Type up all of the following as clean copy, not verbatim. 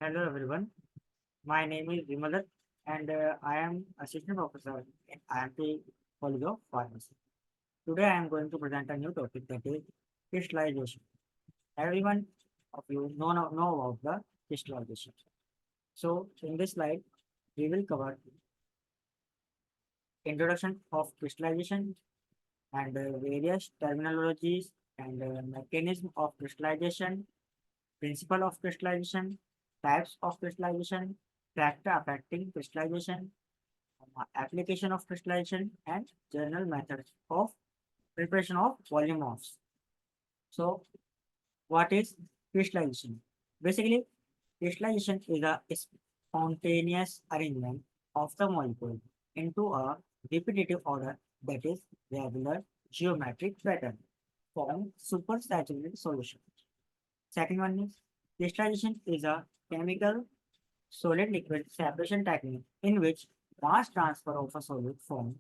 Hello everyone, my name is Vimalat and I am assistant professor in IIMT College of Pharmacy. Today I am going to present a new topic that is crystallization. Everyone of you know about the crystallization. So in this slide, we will cover introduction of crystallization and various terminologies and mechanism of crystallization, principle of crystallization, types of crystallization, factor affecting crystallization, application of crystallization, and general methods of preparation of polymorphs. So, what is crystallization? Basically, crystallization is a spontaneous arrangement of the molecule into a repetitive order that is regular geometric pattern form supersaturated solution. Second one is crystallization is a chemical solid liquid separation technique in which mass transfer of a solid form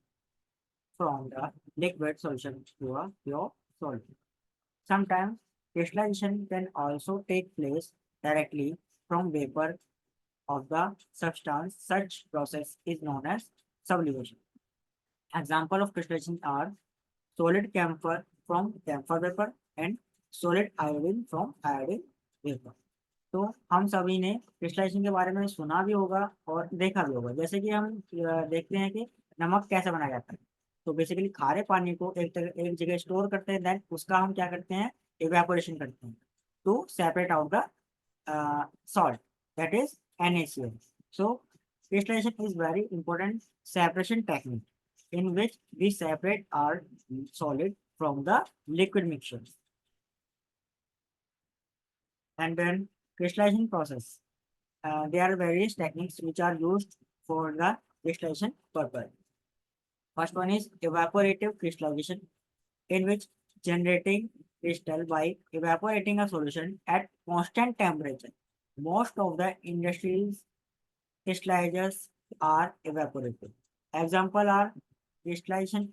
from the liquid solution to a pure solid. Sometimes crystallization can also take place directly from vapor of the substance. Such process is known as sublimation. Example of crystallization are solid camphor from camphor vapor and solid iodine from iodine vapor. तो हम सभी ने crystallisation के बारे में सुना भी होगा और देखा भी होगा। जैसे कि हम देखते हैं कि नमक कैसे बनाया जाता है। तो बेसिकली खारे पानी को एक जगह स्टोर करते हैं, देन उसका हम क्या करते हैं, इवेपोरेशन करते हैं to separate out the salt, that is NaCl. So crystallization is very important separation technique in which we separate our solid from the liquid mixture. And then crystallization process. There are various techniques which are used for the crystallization purpose. First one is evaporative crystallization, in which generating crystal by evaporating a solution at constant temperature. Most of the industrial crystallizers are evaporative. Example are crystallization.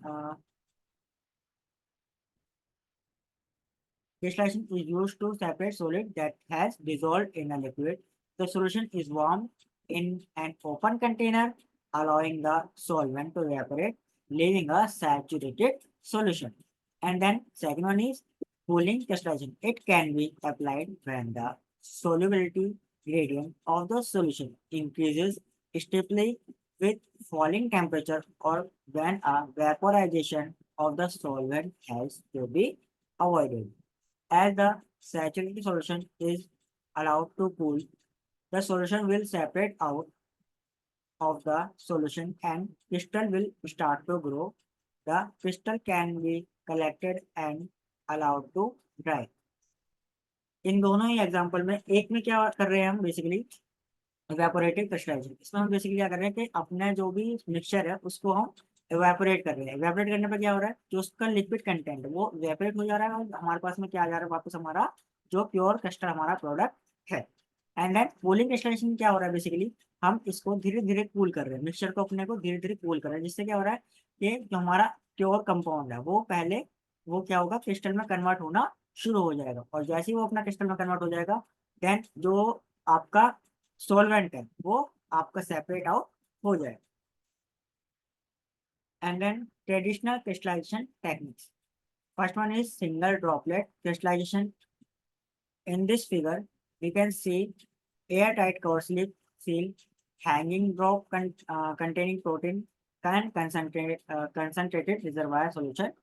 Crystallization is used to separate solid that has dissolved in a liquid. The solution is warmed in an open container, allowing the solvent to evaporate, leaving a saturated solution. And then second one is cooling crystallization. It can be applied when the solubility gradient of the solution increases steeply with falling temperature or when a vaporization of the solvent has to be avoided. As the saturated solution is allowed to cool, the solution will separate out of the solution and crystal will start to grow. The crystal can be collected and allowed to dry. इन दोनों ही example में एक में क्या कर रहे हैं हम basically evaporative crystallisation. इसमें हम बेसिकली क्या कर रहे हैं कि अपने जो भी मिक्सचर है उसको हम इवेपोरेट कर रहे हैं। इवेपोरेट करने पर क्या हो रहा है, जो उसका लिक्विड कंटेंट है वो इवेपोरेट हो जा रहा है और हमारे पास में क्या आ जा रहा है वापस, हमारा जो प्योर क्रिस्टल हमारा प्रोडक्ट है। एंड देन कूलिंग क्रिस्टलाइजेशन क्या हो रहा है, बेसिकली हम इसको धीरे धीरे कूल कर रहे हैं, मिक्सचर को अपने को धीरे धीरे कूल कर रहे हैं, जिससे क्या हो रहा है कि जो हमारा प्योर कंपाउंड है वो पहले वो क्या होगा, क्रिस्टल में कन्वर्ट होना शुरू हो जाएगा। और जैसे ही वो अपना क्रिस्टल में कन्वर्ट हो जाएगा, देन जो आपका solvent है वो आपका सेपरेट आउट हो जाए। And then traditional crystallization techniques. First one is single droplet crystallization. In this figure we can see airtight cover slip seal hanging drop containing protein can concentrated reservoir solution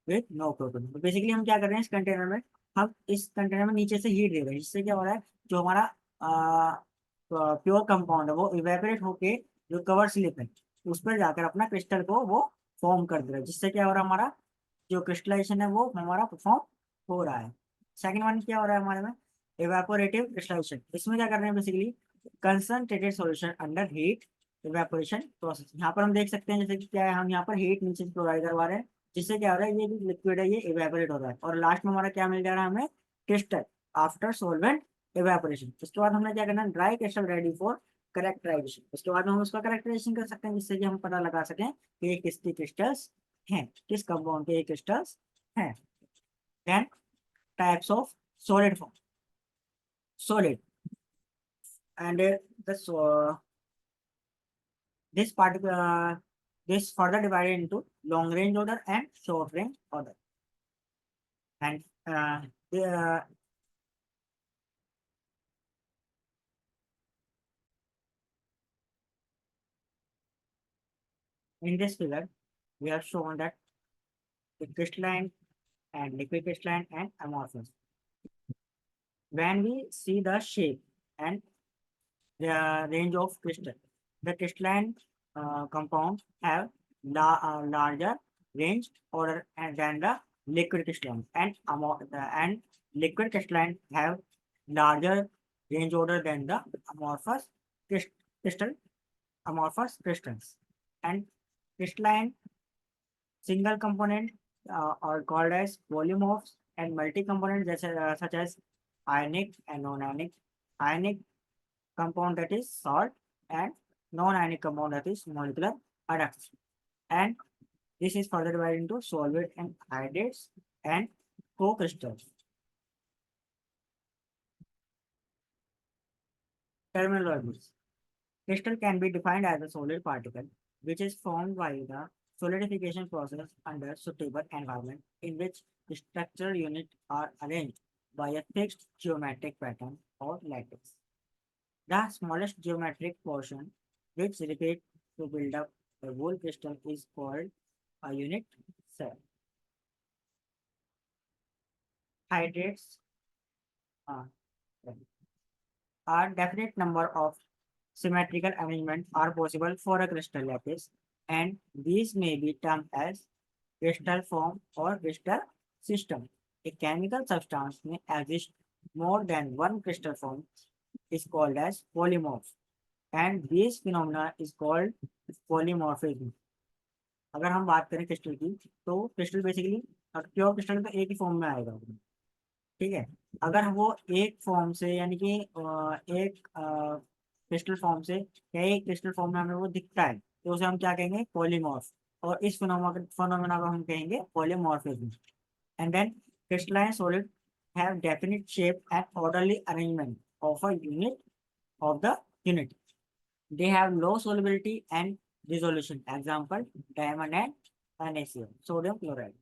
with no protein। तो basically हम क्या कर रहे हैं, इस container में हम इस कंटेनर में नीचे से हीट दे रहे हैं, जिससे क्या हो रहा है जो हमारा प्योर कंपाउंड है वो इवेपोरेट होके जो कवर स्लिप है उस पर जाकर अपना क्रिस्टल को वो फॉर्म कर दे रहा है, जिससे क्या हो रहा है हमारा जो क्रिस्टलाइजेशन है वो हमारा परफॉर्म हो रहा है। सेकंड वन क्या हो रहा है हमारे में, इवेपोरेटिव क्रिस्टलाइजेशन। इसमें क्या कर रहे हैं basically concentrated solution under heat evaporation process. यहाँ पर हम देख सकते हैं जैसे कि क्या है, हम यहाँ पर हीट नीचे प्रोवाइड करवा रहे हैं, जिससे क्या हो रहा है ये जो लिक्विड है ये इवेपोरेट हो रहा है और लास्ट में हमारा क्या मिल जा रहा है हमें, क्रिस्टल आफ्टर सोलवेंट इवेपोरेशन। उसके बाद हमने क्या करना है, dry crystal ready for characterization. उसके बाद हम उसका करेक्टराइजेशन कर सकते हैं, जिससे कि हम पता लगा सकें कि ये किसकी क्रिस्टल्स हैं, किस कंपाउंड के ये क्रिस्टल्स हैं। Then types of solid form. Solid And this this particular this further divided into long range order and short range order. And the, in this figure, we have shown that the crystalline and liquid crystalline and amorphous. When we see the shape and the range of crystal, the crystalline compounds have larger range order than the liquid crystalline, and and liquid crystalline have larger range order than the amorphous crystal amorphous crystals. And crystalline single component are called as polymorphs, and multi-component such as ionic and non-ionic. Ionic compound that is salt, and non-ionic compound that is molecular adducts. And this is further divided into solvate and hydrates and co-crystals. Terminologies. Crystal can be defined as a solid particle which is formed by the solidification process under suitable environment in which the structural units are arranged by a fixed geometric pattern or lattice. The smallest geometric portion which repeats to build up the whole crystal is called a unit cell. Hydrates uh, are definite number of symmetrical arrangements are possible for a crystal lattice, and these may be termed as crystal form or crystal system. A chemical substance may exist more than one crystal form is called as polymorph, and this phenomena is called polymorphism. अगर हम बात करें crystal की, तो crystal basically pure crystal तो एक ही form में आएगा, ठीक है। अगर वो एक फॉर्म से यानी कि एक क्रिस्टल फॉर्म से कई क्रिस्टल फॉर्म में हमें वो दिखता है, तो उसे हम क्या कहेंगे, पॉलीमॉर्फ। और इस फिनोमेना को हम कहेंगे polymorphism. And then crystalline solid have definite shape and orderly arrangement of a unit of the unit. They have low solubility and dissolution. Example, diamond and NaCl, sodium chloride.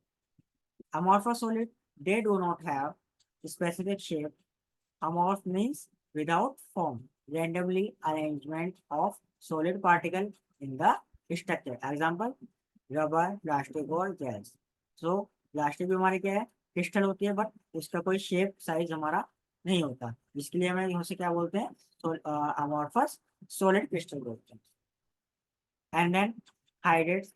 Amorphous solid, they do not have specific shape. Amorph means without form, randomly arrangement of solid particle in the structure. Example, rubber, plastic और gels. So plastic भी हमारी क्या है, crystal होती है, but उसका कोई shape size हमारा नहीं होता, जिसके लिए हमें यहाँ से क्या बोलते हैं, अमॉर्फस सॉलिड क्रिस्टल बोलते हैं। And then hydrates.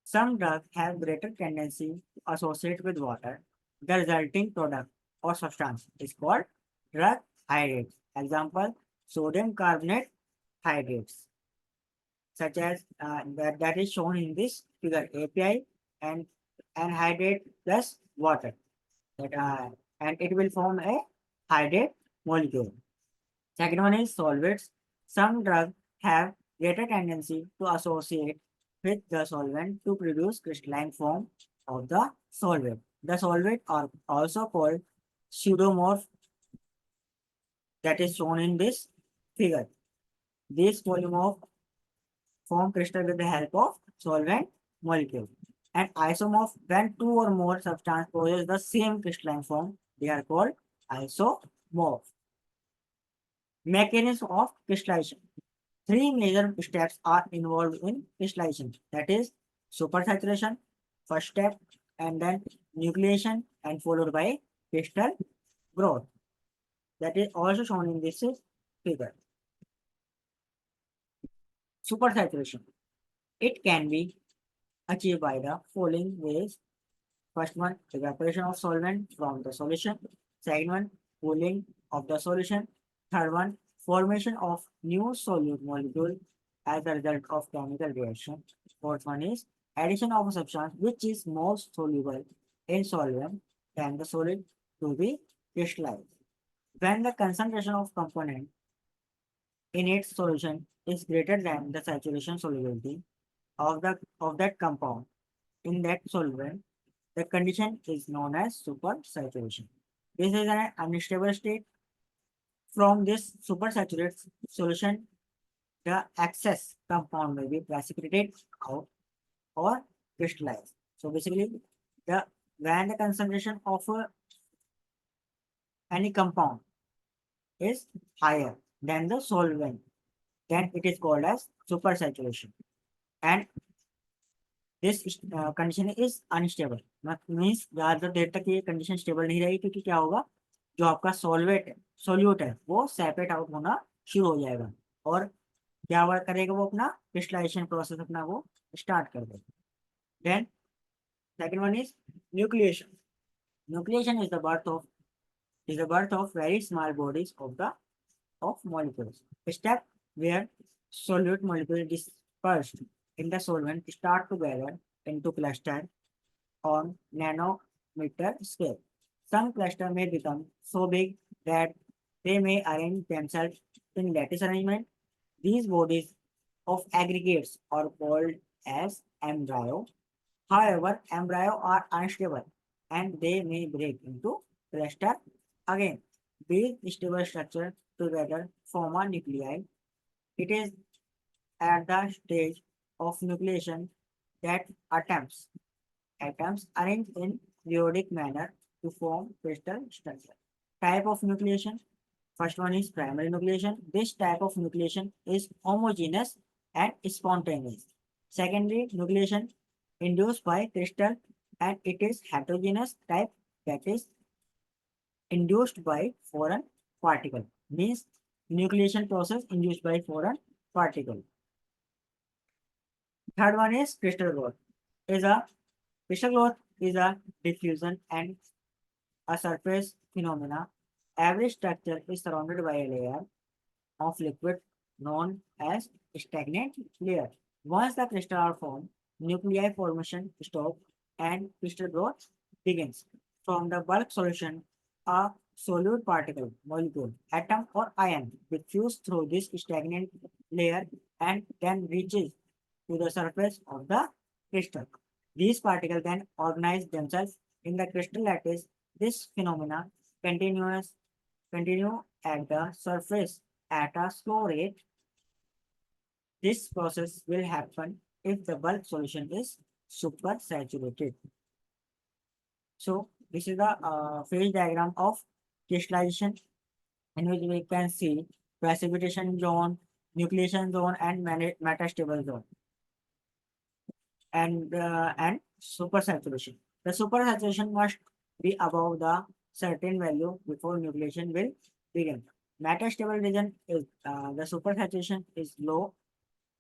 Some drugs have greater tendency to associate with water. The resulting product or substance is called drug hydrates. Example, sodium carbonate hydrates, such as that is shown in this figure. API and anhydrate plus water. That, and it will form a hydrate molecule. Second one is solvents. Some drugs have greater tendency to associate with the solvent to produce crystalline form of the solvent. The solvent are also called pseudomorph, that is shown in this figure. These polymorph form crystal with the help of solvent molecule. And isomorph, when two or more substances possess the same crystalline form, they are called isomorph. Mechanism of crystallization. Three major steps are involved in crystallization, that is supersaturation, first step, and then nucleation, and followed by crystal growth. That is also shown in this figure. Supersaturation. It can be achieved by the following ways. First one, evaporation of solvent from the solution. Second one, cooling of the solution. Third one, formation of new solute molecule as a result of chemical reaction. Fourth one is addition of a substance which is more soluble in solvent than the solid to be crystallized. When the concentration of component in its solution is greater than the saturation solubility of that compound in that solvent, the condition is known as supersaturation. This is an unstable state From this supersaturated solution, the excess compound may be precipitated out or crystallized. So basically, the when the concentration of any compound is higher than the solvent, then it is called as supersaturation. And condition is unstable. Means ज्यादा देर तक ये condition stable नहीं रहेगी क्योंकि क्या होगा, जो आपका सोल्यूट है वो सेपरेट आउट होना शुरू हो जाएगा और क्या वर्क करेगा, वो अपना क्रिस्टलाइजेशन प्रोसेस अपना वो स्टार्ट कर देगा. Then second one is nucleation. Nucleation is the birth of very small bodies of molecules. A step where solute molecules dispersed in the solvent start to gather into clusters on nanometer scale. Some clusters may become so big that they may arrange themselves in lattice arrangement. These bodies of aggregates are called as embryo. However, embryo are unstable and they may break into cluster again. These stable structures together form a nuclei. It is at the stage of nucleation that atoms arrange in periodic manner to form crystal structure. Type of nucleation. First one is primary nucleation. This type of nucleation is homogeneous and spontaneous. Secondary nucleation induced by crystal, and it is heterogeneous type, that is induced by foreign particle. Means nucleation process induced by foreign particle. Third one is crystal growth. Crystal growth is a diffusion and a surface phenomena. Every structure is surrounded by a layer of liquid known as stagnant layer. Once the crystal are formed, nuclei formation stops and crystal growth begins. From the bulk solution, a solute particle, molecule, atom or ion diffuse through this stagnant layer and then reaches to the surface of the crystal. These particles then organize themselves in the crystal lattice. This phenomena continues continue at the surface at a slow rate. This process will happen if the bulk solution is supersaturated. So this is the phase diagram of crystallization, in which we can see precipitation zone, nucleation zone, and metastable zone, and supersaturation. The supersaturation must be above the certain value before nucleation will begin. Metastable region is the supersaturation is low,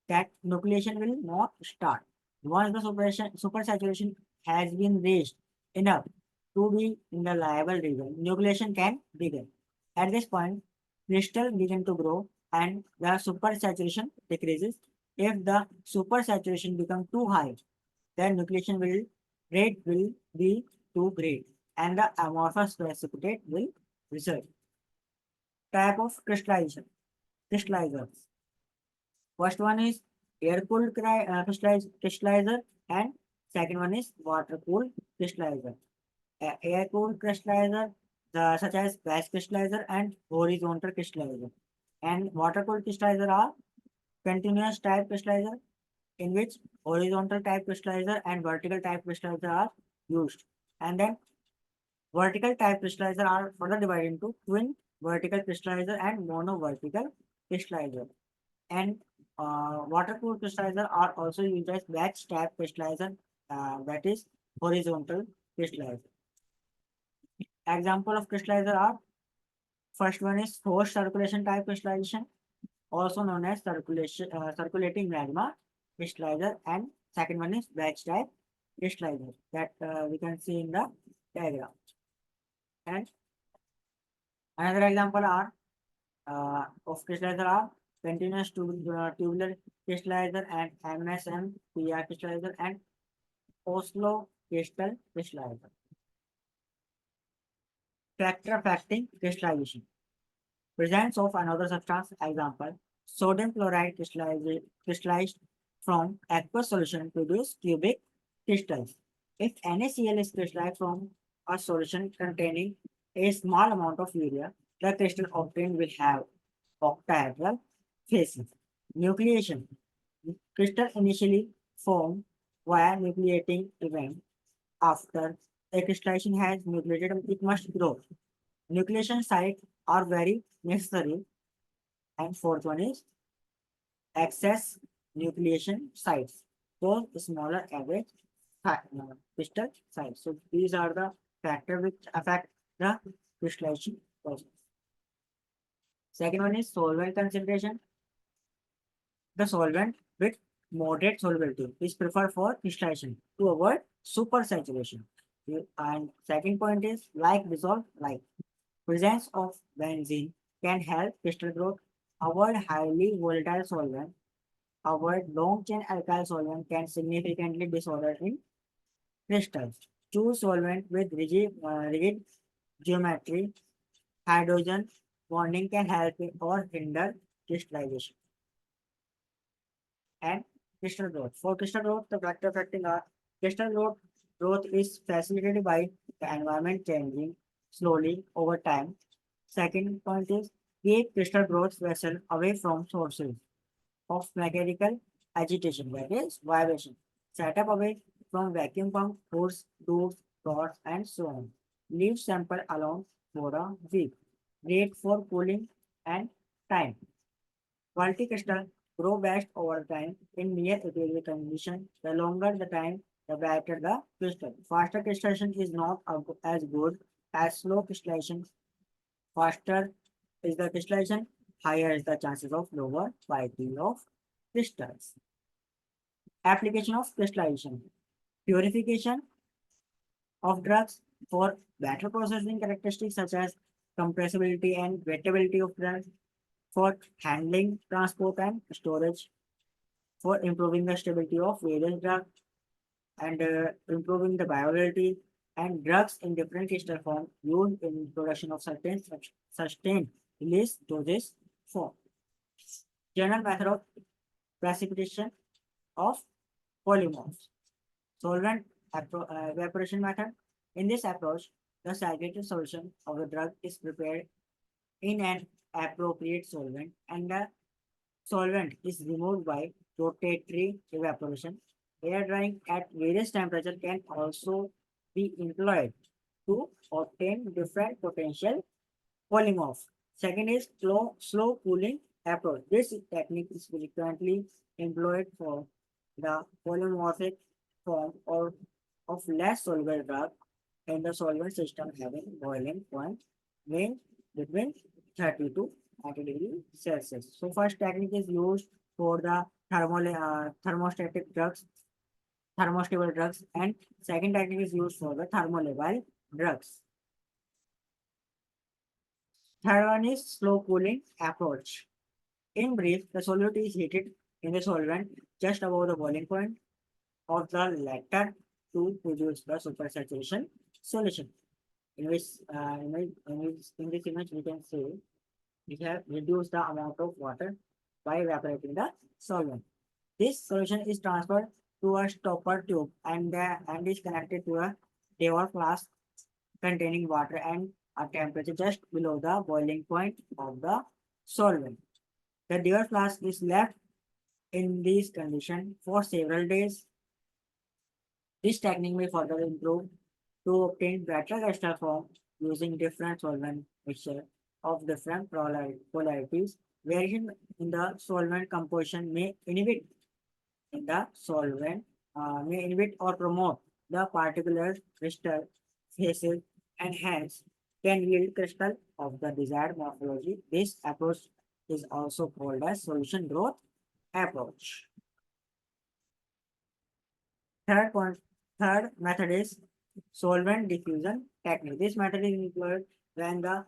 that nucleation will not start. Once the supersaturation has been reached enough to be in the liable region, nucleation can begin. At this point, crystal begin to grow and the supersaturation decreases. If the supersaturation becomes too high, then rate will be too great and the amorphous precipitate will result. Type of crystallizers. First one is air-cooled crystallizer and second one is water-cooled crystallizer. Air-cooled crystallizer such as batch crystallizer and horizontal crystallizer. And water-cooled crystallizer are continuous type crystallizer, in which horizontal type crystallizer and vertical type crystallizer are used. And then vertical type crystallizer are further divided into twin vertical crystallizer and mono vertical crystallizer. And water cooled crystallizer are also used as batch type crystallizer, that is horizontal crystallizer. Example of crystallizer are, first one is forced circulation type crystallization, also known as circulating magma crystallizer, and second one is batch type crystallizer that we can see in the diagram. And another example are of crystallizer are continuous tubular crystallizer and MSM PR crystallizer and Oslo crystal crystallizer. Tetrafacting crystallization. Presence of another substance, example, sodium chloride crystallized from aqueous solution produce cubic crystals. If NaCl is crystallized from a solution containing a small amount of urea, the crystal obtained will have octahedral faces. Nucleation. Crystal initially form via nucleating event. After a crystallization has nucleated, it must grow. Nucleation sites are very necessary. And fourth one is excess nucleation sites. Those smaller average crystal size. So these are the factors which affect the crystallization process. Second one is solvent concentration. The solvent with moderate solubility is preferred for crystallization to avoid supersaturation. And second point is like dissolved like presence of benzene can help crystal growth. Avoid highly volatile solvent. Avoid long chain alkyl solvent can significantly disorder in crystals. Choose solvent with rigid geometry. Hydrogen bonding can help or hinder crystallization. And crystal growth. For crystal growth, the factor affecting our crystal growth is facilitated by the environment changing slowly over time. Second point is keep crystal growth vessel away from sources of mechanical agitation, that is vibration. Set up away from vacuum pump, hose, doors, rods, and so on. Leave sample alone for a week. Wait for cooling and time. Quality crystal grow best over time in near equilibrium condition. The longer the time, the better the crystal. Faster crystallization is not as good as slow crystallization. Faster is the crystallization, higher is the chances of lower quality of crystals. Application of crystallization. Purification of drugs for better processing characteristics such as compressibility and wettability of drugs, for handling, transport, and storage, for improving the stability of various drugs and improving the bioavailability and drugs in different crystal form used in production of certain sustained release doses form. General method of precipitation of polymorphs. Solvent evaporation method. In this approach, the saturated solution of the drug is prepared in an appropriate solvent and the solvent is removed by rotatory evaporation. Air drying at various temperatures can also be employed to obtain different potential polymorphs. Second is slow cooling approach. This technique is frequently employed for the polymorphic form or of less soluble drug in the solvent system having boiling point range between 30 to 90 degrees Celsius. So first technique is used for the thermostatic drugs, thermostable drugs, and second technique is used for the thermolabile drugs. Third one is slow cooling approach. In brief, the solute is heated in the solvent just above the boiling point of the latter to produce the supersaturation solution. In which, in this image, we can say we have reduced the amount of water by evaporating the solvent. This solution is transferred to a stopper tube and is connected to a Devon flask containing water and a temperature just below the boiling point of the solvent. The Devon flask is left in this condition for several days. This technique may further improve to obtain better crystal form using different solvent mixture of different polarities. Variation in the solvent composition in the solvent may inhibit or promote the particular crystal phases and hence can yield crystal of the desired morphology. This approach is also called as solution growth approach. Third point, third method is solvent diffusion technique. This method is employed when the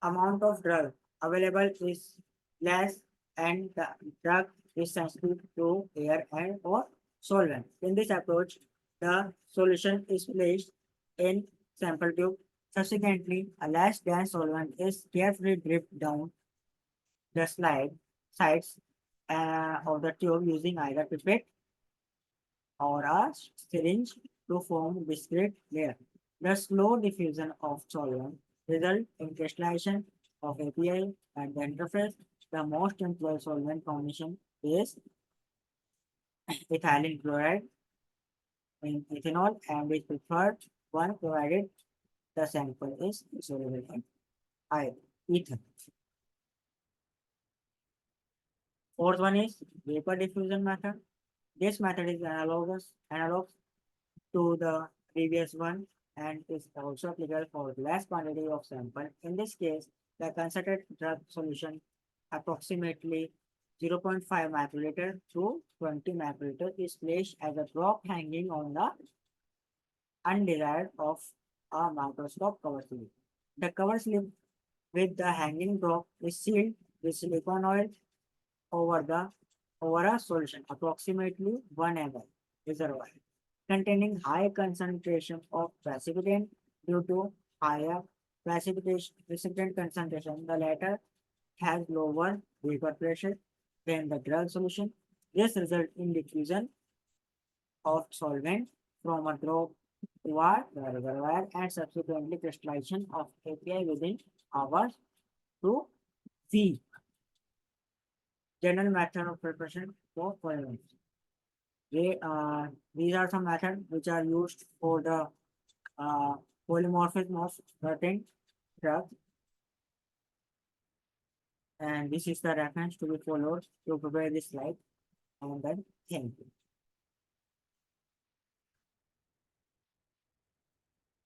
amount of drug available is less and the drug is sensitive to air and or solvent. In this approach, the solution is placed in sample tube. Subsequently, a less dense solvent is carefully dripped down the sides of the tube using either pipette or a syringe to form discrete layer. The slow diffusion of solvent result in crystallization of API and the interface. The most employed solvent combination is ethylene chloride in ethanol and is preferred one provided the sample is soluble in ether. Fourth one is vapor diffusion method. This method is analogous to the previous one and is also applicable for less quantity of sample. In this case, the concentrated drug solution approximately 0.5 microliter to 20 microliter is placed as a drop hanging on the undesired of a microscope cover slip. The cover slip with the hanging drop is sealed with silicone oil over the over a solution approximately 1 ml reservoir containing high concentration of precipitant due to higher precipitant concentration. The latter has lower vapor pressure than the drug solution. This results in diffusion of solvent from a drop toward the reservoir and subsequently crystallization of API within hours to weeks. General method of preparation for polymers. These are some methods which are used for the uh, polymorphism of certain drugs, and this is the reference to be followed to prepare this slide. And then thank you.